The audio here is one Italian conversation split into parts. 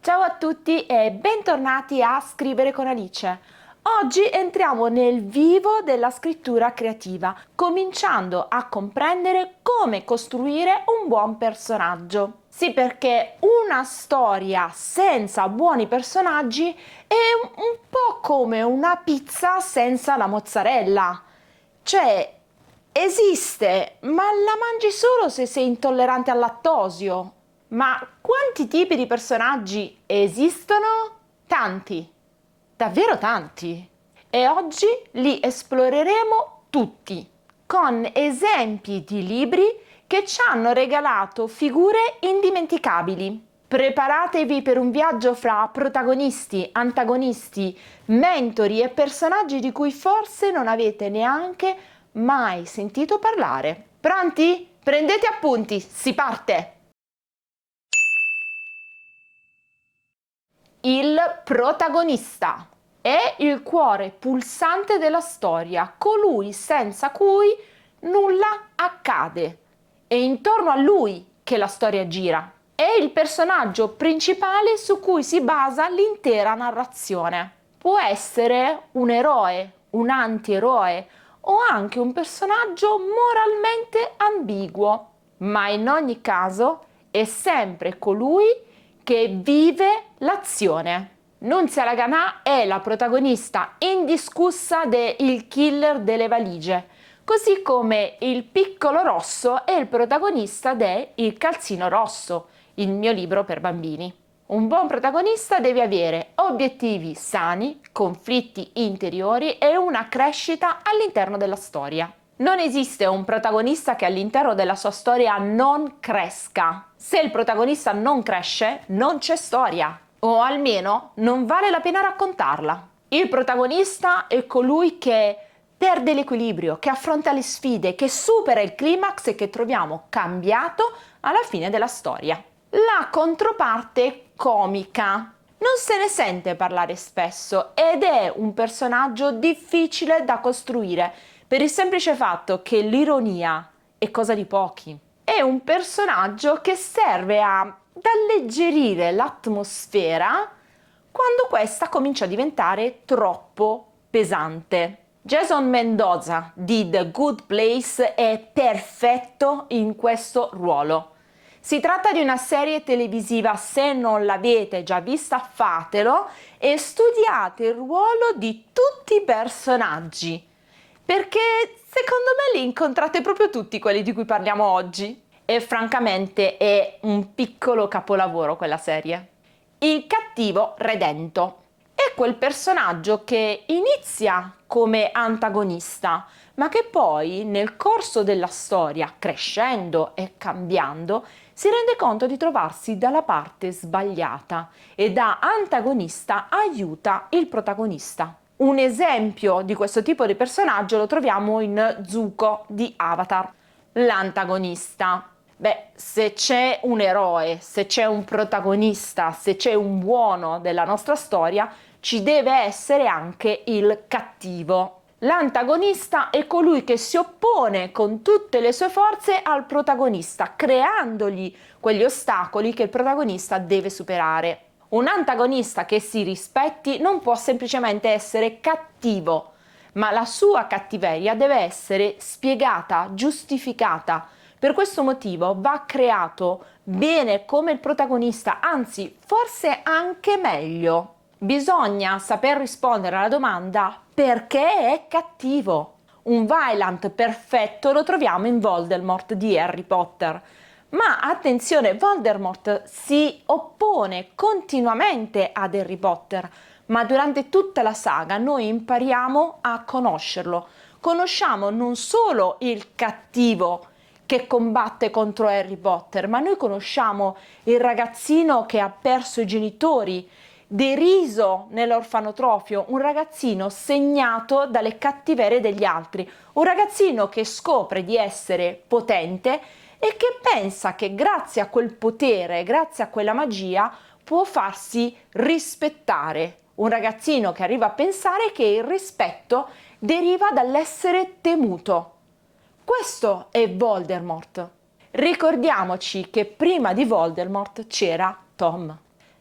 Ciao a tutti e bentornati a Scrivere con Alice. Oggi entriamo nel vivo della scrittura creativa, cominciando a comprendere come costruire un buon personaggio. Sì, perché una storia senza buoni personaggi è un po' come una pizza senza la mozzarella. Cioè, esiste, ma la mangi solo se sei intollerante al lattosio. Ma quanti tipi di personaggi esistono? Tanti, davvero tanti. E oggi li esploreremo tutti, con esempi di libri che ci hanno regalato figure indimenticabili. Preparatevi per un viaggio fra protagonisti, antagonisti, mentori e personaggi di cui forse non avete neanche mai sentito parlare. Pronti? Prendete appunti, si parte! Il protagonista è il cuore pulsante della storia, colui senza cui nulla accade. È intorno a lui che la storia gira. È il personaggio principale su cui si basa l'intera narrazione. Può essere un eroe, un antieroe o anche un personaggio moralmente ambiguo, ma in ogni caso è sempre colui che vive l'azione. Nunzia Laganà è la protagonista indiscussa de Il killer delle valigie, così come il piccolo rosso è il protagonista de Il calzino rosso, il mio libro per bambini. Un buon protagonista deve avere obiettivi sani, conflitti interiori e una crescita all'interno della storia. Non esiste un protagonista che all'interno della sua storia non cresca. Se il protagonista non cresce, non c'è storia, o almeno non vale la pena raccontarla. Il protagonista è colui che perde l'equilibrio, che affronta le sfide, che supera il climax e che troviamo cambiato alla fine della storia. La controparte comica. Non se ne sente parlare spesso ed è un personaggio difficile da costruire per il semplice fatto che l'ironia è cosa di pochi. È un personaggio che serve ad alleggerire l'atmosfera quando questa comincia a diventare troppo pesante. Jason Mendoza di The Good Place è perfetto in questo ruolo. Si tratta di una serie televisiva, se non l'avete già vista fatelo e studiate il ruolo di tutti i personaggi, perché secondo me li incontrate proprio tutti quelli di cui parliamo oggi. E francamente è un piccolo capolavoro quella serie. Il cattivo redento è quel personaggio che inizia come antagonista, ma che poi nel corso della storia, crescendo e cambiando, si rende conto di trovarsi dalla parte sbagliata e da antagonista aiuta il protagonista. Un esempio di questo tipo di personaggio lo troviamo in Zuko di Avatar, l'antagonista. Beh, se c'è un eroe, se c'è un protagonista, se c'è un buono della nostra storia, ci deve essere anche il cattivo. L'antagonista è colui che si oppone con tutte le sue forze al protagonista, creandogli quegli ostacoli che il protagonista deve superare. Un antagonista che si rispetti non può semplicemente essere cattivo, ma la sua cattiveria deve essere spiegata, giustificata. Per questo motivo va creato bene come il protagonista, anzi, forse anche meglio. Bisogna saper rispondere alla domanda perché è cattivo. Un Vaillant perfetto lo troviamo in Voldemort di Harry Potter. Ma attenzione, Voldemort si oppone continuamente ad Harry Potter, ma durante tutta la saga noi impariamo a conoscerlo. Conosciamo non solo il cattivo che combatte contro Harry Potter, ma noi conosciamo il ragazzino che ha perso i genitori, deriso nell'orfanotrofio, un ragazzino segnato dalle cattiverie degli altri, un ragazzino che scopre di essere potente e che pensa che grazie a quel potere, grazie a quella magia, può farsi rispettare. Un ragazzino che arriva a pensare che il rispetto deriva dall'essere temuto. Questo è Voldemort. Ricordiamoci che prima di Voldemort c'era Tom.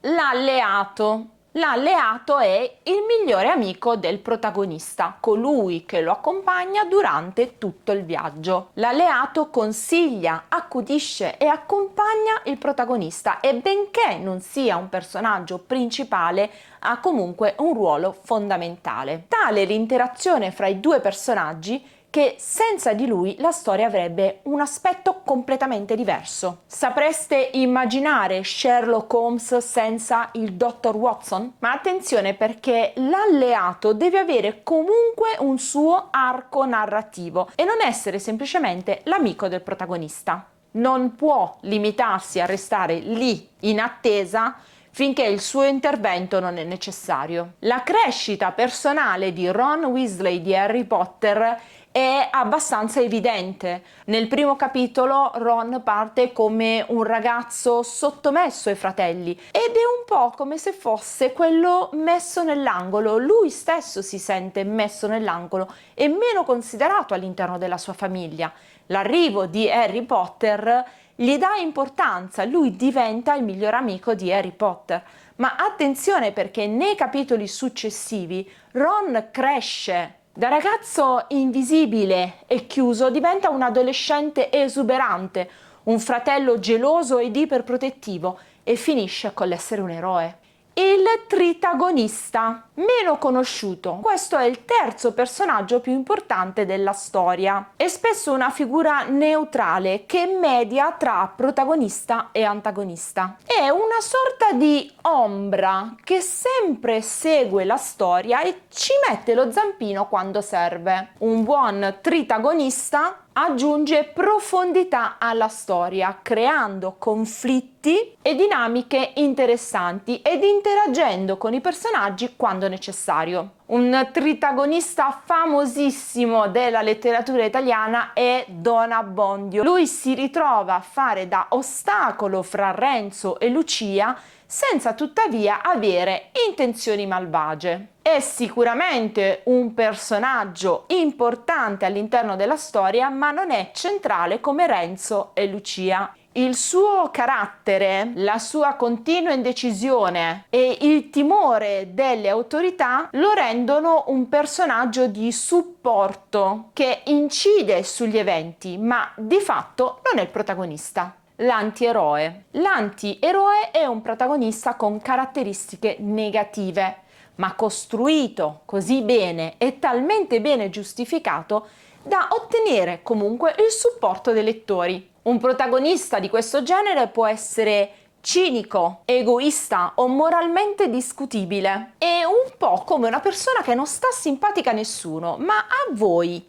l'alleato. L'alleato è il migliore amico del protagonista, colui che lo accompagna durante tutto il viaggio. L'alleato consiglia, accudisce e accompagna il protagonista e benché non sia un personaggio principale, ha comunque un ruolo fondamentale. Tale l'interazione fra i due personaggi che senza di lui la storia avrebbe un aspetto completamente diverso. Sapreste immaginare Sherlock Holmes senza il dottor Watson? Ma attenzione, perché l'alleato deve avere comunque un suo arco narrativo e non essere semplicemente l'amico del protagonista. Non può limitarsi a restare lì in attesa finché il suo intervento non è necessario. La crescita personale di Ron Weasley di Harry Potter è abbastanza evidente. Nel primo capitolo Ron parte come un ragazzo sottomesso ai fratelli ed è un po' come se fosse quello messo nell'angolo. Lui stesso si sente messo nell'angolo e meno considerato all'interno della sua famiglia. L'arrivo di Harry Potter gli dà importanza, lui diventa il miglior amico di Harry Potter. Ma attenzione, perché nei capitoli successivi Ron cresce. Da ragazzo invisibile e chiuso diventa un adolescente esuberante, un fratello geloso ed iperprotettivo e finisce con l'essere un eroe. Il tritagonista, meno conosciuto. Questo è il terzo personaggio più importante della storia. È spesso una figura neutrale che media tra protagonista e antagonista. È una sorta di ombra che sempre segue la storia e ci mette lo zampino quando serve. Un buon tritagonista aggiunge profondità alla storia, creando conflitti e dinamiche interessanti ed interagendo con i personaggi quando necessario. Un tritagonista famosissimo della letteratura italiana è Don Abbondio. Lui si ritrova a fare da ostacolo fra Renzo e Lucia senza tuttavia avere intenzioni malvagie. È sicuramente un personaggio importante all'interno della storia, ma non è centrale come Renzo e Lucia. Il suo carattere, la sua continua indecisione e il timore delle autorità lo rendono un personaggio di supporto che incide sugli eventi, ma di fatto non è il protagonista. L'antieroe. L'antieroe è un protagonista con caratteristiche negative, ma costruito così bene e talmente bene giustificato da ottenere comunque il supporto dei lettori. Un protagonista di questo genere può essere cinico, egoista o moralmente discutibile. È un po' come una persona che non sta simpatica a nessuno, ma a voi,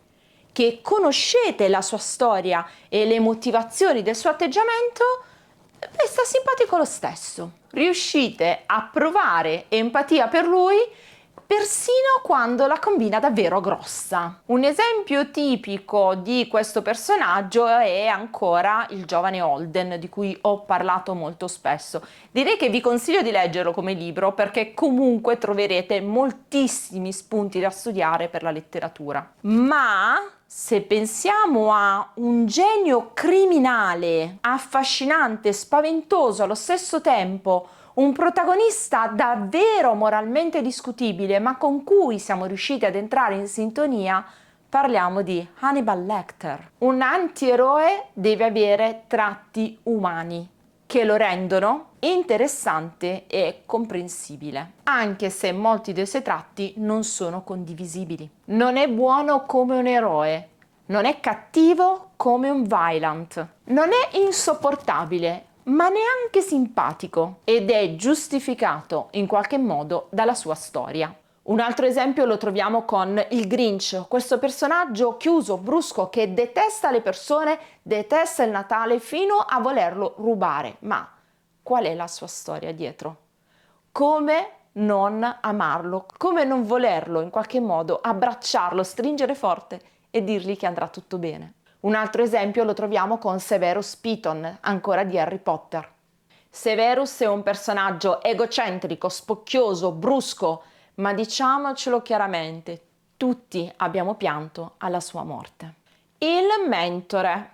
che conoscete la sua storia e le motivazioni del suo atteggiamento, sta simpatico lo stesso. Riuscite a provare empatia per lui persino quando la combina davvero grossa. Un esempio tipico di questo personaggio è ancora il giovane Holden, di cui ho parlato molto spesso. Direi che vi consiglio di leggerlo come libro, perché comunque troverete moltissimi spunti da studiare per la letteratura. Ma se pensiamo a un genio criminale, affascinante, spaventoso allo stesso tempo, un protagonista davvero moralmente discutibile, ma con cui siamo riusciti ad entrare in sintonia, parliamo di Hannibal Lecter. Un antieroe deve avere tratti umani che lo rendono interessante e comprensibile, anche se molti dei suoi tratti non sono condivisibili. Non è buono come un eroe, non è cattivo come un Violent, non è insopportabile, ma neanche simpatico, ed è giustificato in qualche modo dalla sua storia. Un altro esempio lo troviamo con il Grinch, questo personaggio chiuso, brusco, che detesta le persone, detesta il Natale fino a volerlo rubare. Ma qual è la sua storia dietro? Come non amarlo, come non volerlo in qualche modo abbracciarlo, stringere forte e dirgli che andrà tutto bene. Un altro esempio lo troviamo con Severus Piton, ancora di Harry Potter. Severus è un personaggio egocentrico, spocchioso, brusco, ma diciamocelo chiaramente, tutti abbiamo pianto alla sua morte. Il mentore.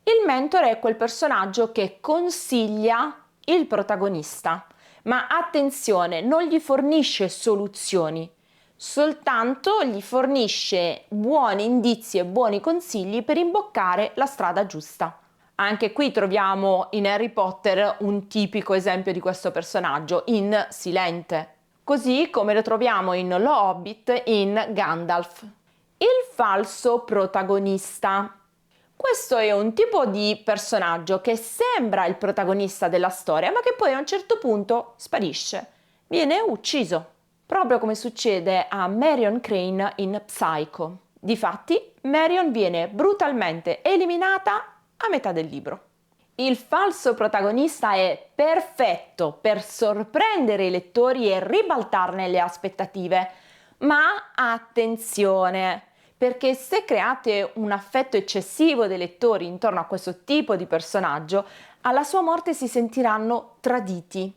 Il mentore è quel personaggio che consiglia il protagonista, Ma attenzione, non gli fornisce soluzioni, soltanto gli fornisce buoni indizi e buoni consigli per imboccare la strada giusta. Anche qui troviamo in Harry Potter un tipico esempio di questo personaggio, in Silente, così come lo troviamo in Lo Hobbit in Gandalf. Il falso protagonista. Questo è un tipo di personaggio che sembra il protagonista della storia, ma che poi a un certo punto sparisce, viene ucciso, proprio come succede a Marion Crane in Psycho. Difatti, Marion viene brutalmente eliminata a metà del libro. Il falso protagonista è perfetto per sorprendere i lettori e ribaltarne le aspettative, ma attenzione, perché se create un affetto eccessivo dei lettori intorno a questo tipo di personaggio, alla sua morte si sentiranno traditi.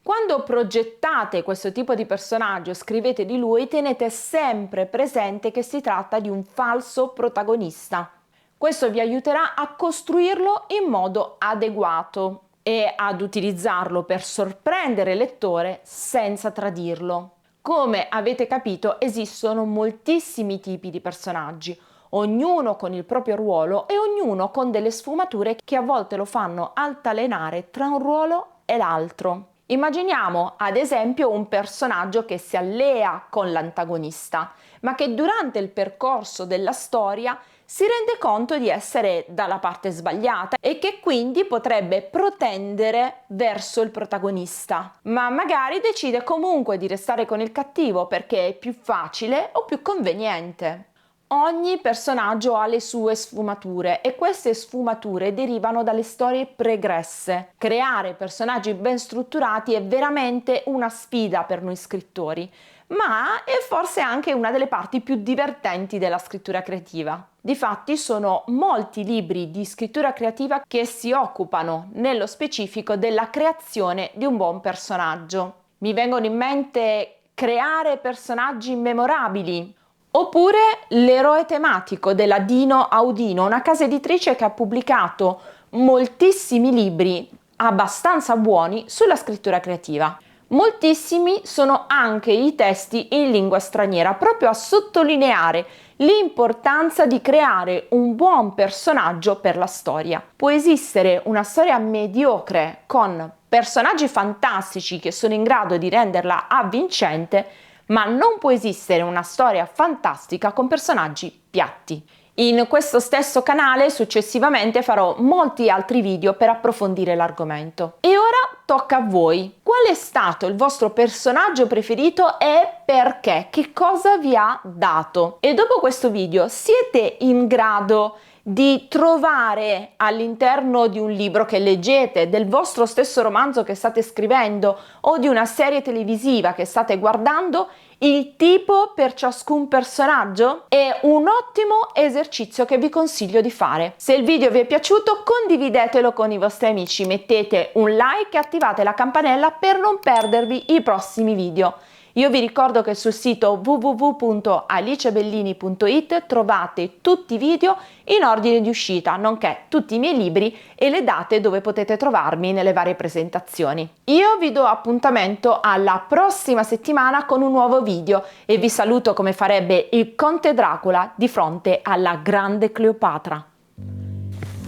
Quando progettate questo tipo di personaggio, scrivete di lui, tenete sempre presente che si tratta di un falso protagonista. Questo vi aiuterà a costruirlo in modo adeguato e ad utilizzarlo per sorprendere il lettore senza tradirlo. Come avete capito, esistono moltissimi tipi di personaggi, ognuno con il proprio ruolo e ognuno con delle sfumature che a volte lo fanno altalenare tra un ruolo e l'altro. Immaginiamo ad esempio un personaggio che si allea con l'antagonista, ma che durante il percorso della storia si rende conto di essere dalla parte sbagliata e che quindi potrebbe protendere verso il protagonista, ma magari decide comunque di restare con il cattivo perché è più facile o più conveniente. Ogni personaggio ha le sue sfumature e queste sfumature derivano dalle storie pregresse. Creare personaggi ben strutturati è veramente una sfida per noi scrittori, ma è forse anche una delle parti più divertenti della scrittura creativa. Difatti sono molti libri di scrittura creativa che si occupano nello specifico della creazione di un buon personaggio. Mi vengono in mente creare personaggi memorabili, oppure L'eroe tematico della Dino Audino, una casa editrice che ha pubblicato moltissimi libri abbastanza buoni sulla scrittura creativa. Moltissimi sono anche i testi in lingua straniera, proprio a sottolineare l'importanza di creare un buon personaggio per la storia. Può esistere una storia mediocre con personaggi fantastici che sono in grado di renderla avvincente, ma non può esistere una storia fantastica con personaggi piatti. In questo stesso canale successivamente farò molti altri video per approfondire l'argomento. E ora tocca a voi. Qual è stato il vostro personaggio preferito e perché? Che cosa vi ha dato? E dopo questo video siete in grado di trovare all'interno di un libro che leggete, del vostro stesso romanzo che state scrivendo o di una serie televisiva che state guardando, il tipo per ciascun personaggio? È un ottimo esercizio che vi consiglio di fare. Se il video vi è piaciuto, condividetelo con i vostri amici, mettete un like e attivate la campanella per non perdervi i prossimi video. Io vi ricordo che sul sito www.alicebellini.it trovate tutti i video in ordine di uscita, nonché tutti i miei libri e le date dove potete trovarmi nelle varie presentazioni. Io vi do appuntamento alla prossima settimana con un nuovo video e vi saluto come farebbe il conte Dracula di fronte alla grande Cleopatra.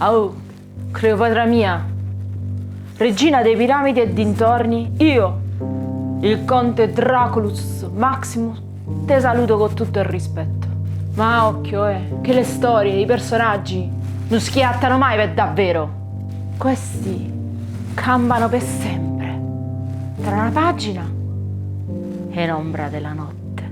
Oh, Cleopatra mia, regina dei piramidi e dintorni, io, il conte Draculus Maximus, te saluto con tutto il rispetto. Ma occhio, che le storie, i personaggi non schiattano mai per davvero. Questi campano per sempre tra una pagina e l'ombra della notte.